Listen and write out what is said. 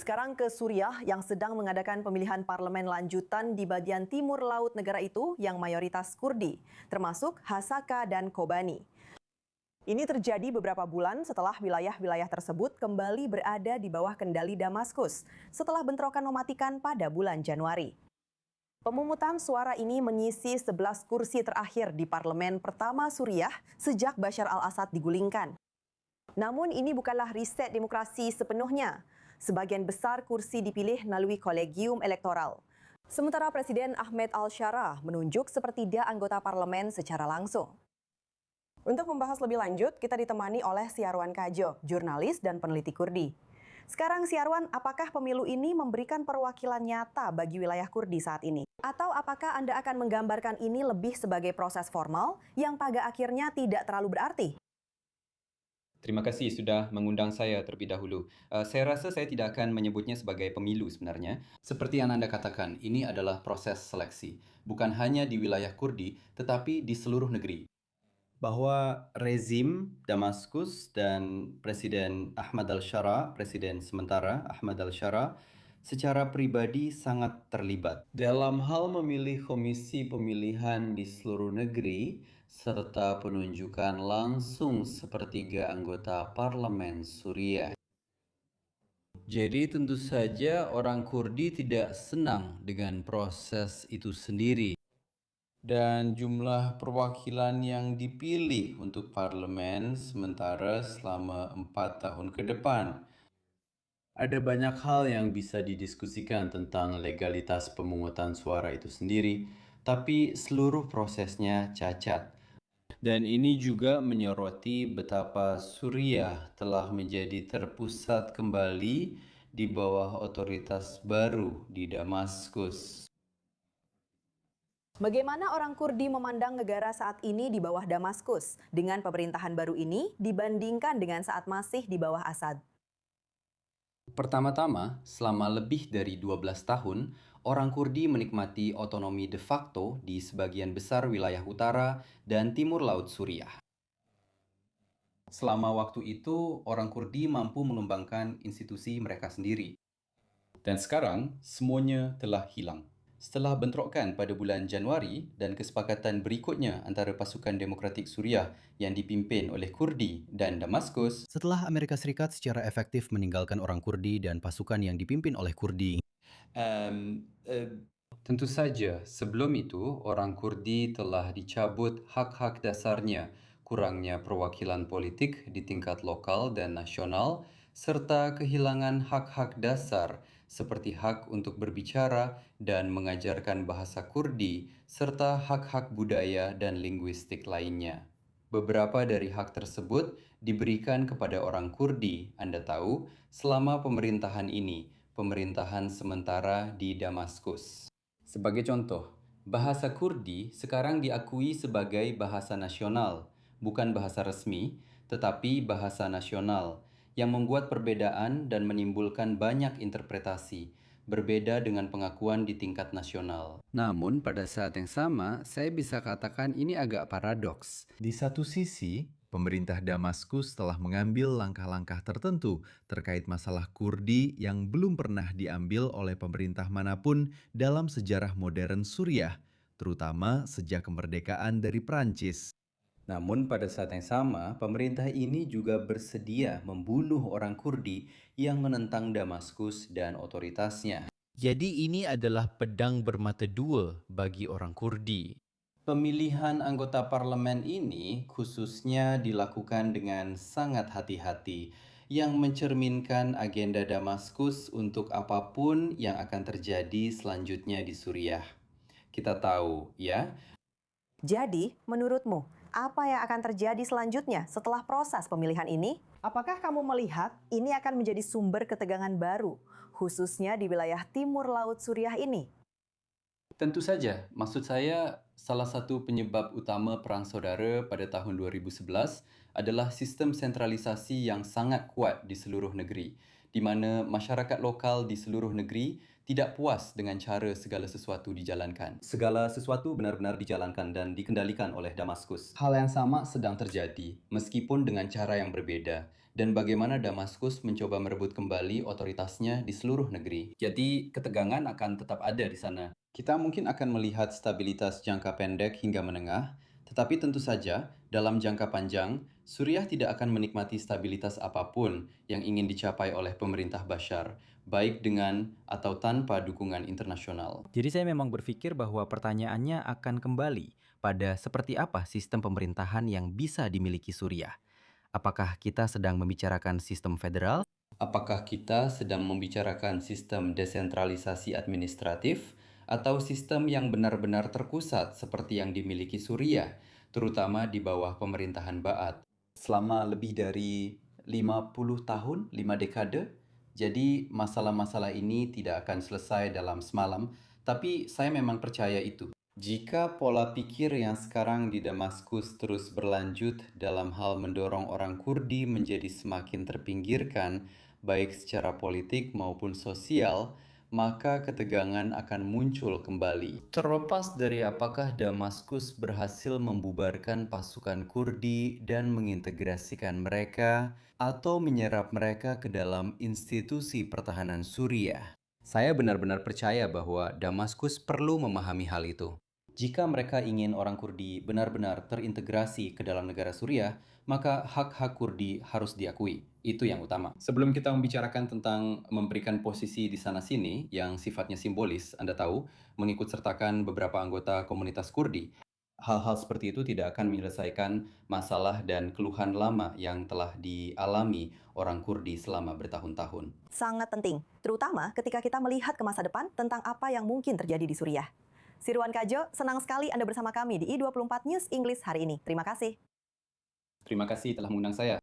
Sekarang ke Suriah yang sedang mengadakan pemilihan parlemen lanjutan di bagian timur laut negara itu yang mayoritas Kurdi, termasuk Hasaka dan Kobani. Ini terjadi beberapa bulan setelah wilayah-wilayah tersebut kembali berada di bawah kendali Damaskus setelah bentrokan mematikan pada bulan Januari. Pemungutan suara ini mengisi 11 kursi terakhir di parlemen pertama Suriah sejak Bashar al-Assad digulingkan. Namun ini bukanlah riset demokrasi sepenuhnya. Sebagian besar kursi dipilih melalui kolegium elektoral. Sementara Presiden Ahmed al-Shara menunjuk seperti dia anggota parlemen secara langsung. Untuk membahas lebih lanjut, kita ditemani oleh Siarwan Kajo, jurnalis dan peneliti Kurdi. Sekarang Siarwan, apakah pemilu ini memberikan perwakilan nyata bagi wilayah Kurdi saat ini? Atau apakah Anda akan menggambarkan ini lebih sebagai proses formal yang pada akhirnya tidak terlalu berarti? Terima kasih sudah mengundang saya terlebih dahulu. Saya rasa saya tidak akan menyebutnya sebagai pemilu sebenarnya. Seperti yang Anda katakan, ini adalah proses seleksi. Bukan hanya di wilayah Kurdi, tetapi di seluruh negeri. Bahwa rezim Damaskus dan Presiden Ahmad al-Shara, Presiden sementara Ahmad al-Shara, secara pribadi sangat terlibat dalam hal memilih komisi pemilihan di seluruh negeri serta penunjukan langsung sepertiga anggota parlemen Suriah. Jadi tentu saja orang Kurdi tidak senang dengan proses itu sendiri. Dan jumlah perwakilan yang dipilih untuk parlemen sementara selama 4 tahun ke depan. Ada banyak hal yang bisa didiskusikan tentang legalitas pemungutan suara itu sendiri, tapi seluruh prosesnya cacat. Dan ini juga menyoroti betapa Suriah telah menjadi terpusat kembali di bawah otoritas baru di Damaskus. Bagaimana orang Kurdi memandang negara saat ini di bawah Damaskus dengan pemerintahan baru ini dibandingkan dengan saat masih di bawah Assad? Pertama-tama, selama lebih dari 12 tahun, orang Kurdi menikmati otonomi de facto di sebagian besar wilayah utara dan timur laut Suriah. Selama waktu itu, orang Kurdi mampu mengembangkan institusi mereka sendiri. Dan sekarang, semuanya telah hilang. Setelah bentrokan pada bulan Januari dan kesepakatan berikutnya antara pasukan demokratik Suriah yang dipimpin oleh Kurdi dan Damaskus, Setelah Amerika Serikat secara efektif meninggalkan orang Kurdi dan pasukan yang dipimpin oleh Kurdi, tentu saja sebelum itu orang Kurdi telah dicabut hak-hak dasarnya, kurangnya perwakilan politik di tingkat lokal dan nasional, serta kehilangan hak-hak dasar seperti hak untuk berbicara dan mengajarkan bahasa Kurdi, serta hak-hak budaya dan linguistik lainnya. Beberapa dari hak tersebut diberikan kepada orang Kurdi, Anda tahu, selama pemerintahan ini, pemerintahan sementara di Damaskus. Sebagai contoh, bahasa Kurdi sekarang diakui sebagai bahasa nasional, bukan bahasa resmi, tetapi bahasa nasional, yang membuat perbedaan dan menimbulkan banyak interpretasi, berbeda dengan pengakuan di tingkat nasional. Namun, pada saat yang sama, saya bisa katakan ini agak paradoks. Di satu sisi, pemerintah Damaskus telah mengambil langkah-langkah tertentu terkait masalah Kurdi yang belum pernah diambil oleh pemerintah manapun dalam sejarah modern Suriah, terutama sejak kemerdekaan dari Prancis. Namun pada saat yang sama, pemerintah ini juga bersedia membunuh orang Kurdi yang menentang Damaskus dan otoritasnya. jadi ini adalah pedang bermata dua bagi orang Kurdi. Pemilihan anggota parlemen ini khususnya dilakukan dengan sangat hati-hati, yang mencerminkan agenda Damaskus untuk apapun yang akan terjadi selanjutnya di Suriah. Kita tahu, ya. Jadi, menurutmu, apa yang akan terjadi selanjutnya setelah proses pemilihan ini? Apakah kamu melihat ini akan menjadi sumber ketegangan baru, khususnya di wilayah timur laut Suriah ini? Tentu saja, maksud saya salah satu penyebab utama Perang Saudara pada tahun 2011 adalah sistem sentralisasi yang sangat kuat di seluruh negeri. di mana masyarakat lokal di seluruh negeri tidak puas dengan cara segala sesuatu dijalankan. Segala sesuatu benar-benar dijalankan dan dikendalikan oleh Damaskus. Hal yang sama sedang terjadi, meskipun dengan cara yang berbeda. Dan bagaimana Damaskus mencoba merebut kembali otoritasnya di seluruh negeri. Jadi, ketegangan akan tetap ada di sana. Kita mungkin akan melihat stabilitas jangka pendek hingga menengah, tetapi tentu saja, dalam jangka panjang, Suriah tidak akan menikmati stabilitas apapun yang ingin dicapai oleh pemerintah Bashar, baik dengan atau tanpa dukungan internasional. Jadi saya memang berpikir bahwa pertanyaannya akan kembali pada seperti apa sistem pemerintahan yang bisa dimiliki Suriah. Apakah kita sedang membicarakan sistem federal? Apakah kita sedang membicarakan sistem desentralisasi administratif atau sistem yang benar-benar terpusat seperti yang dimiliki Suriah, terutama di bawah pemerintahan Ba'ath? Selama lebih dari 50 tahun, 5 dekade, jadi masalah-masalah ini tidak akan selesai dalam semalam, tapi saya memang percaya itu. Jika pola pikir yang sekarang di Damaskus terus berlanjut dalam hal mendorong orang Kurdi menjadi semakin terpinggirkan, baik secara politik maupun sosial, maka ketegangan akan muncul kembali. Terlepas dari apakah Damaskus berhasil membubarkan pasukan Kurdi dan mengintegrasikan mereka, atau menyerap mereka ke dalam institusi pertahanan Suriah. Saya benar-benar percaya bahwa Damaskus perlu memahami hal itu. Jika mereka ingin orang Kurdi benar-benar terintegrasi ke dalam negara Suriah, maka hak-hak Kurdi harus diakui. Itu yang utama. Sebelum kita membicarakan tentang memberikan posisi di sana-sini yang sifatnya simbolis, Anda tahu, mengikut sertakan beberapa anggota komunitas Kurdi. Hal-hal seperti itu tidak akan menyelesaikan masalah dan keluhan lama yang telah dialami orang Kurdi selama bertahun-tahun. Sangat penting, terutama ketika kita melihat ke masa depan tentang apa yang mungkin terjadi di Suriah. Sirwan Kajo, senang sekali Anda bersama kami di I24 News English hari ini. Terima kasih. Terima kasih telah mengundang saya.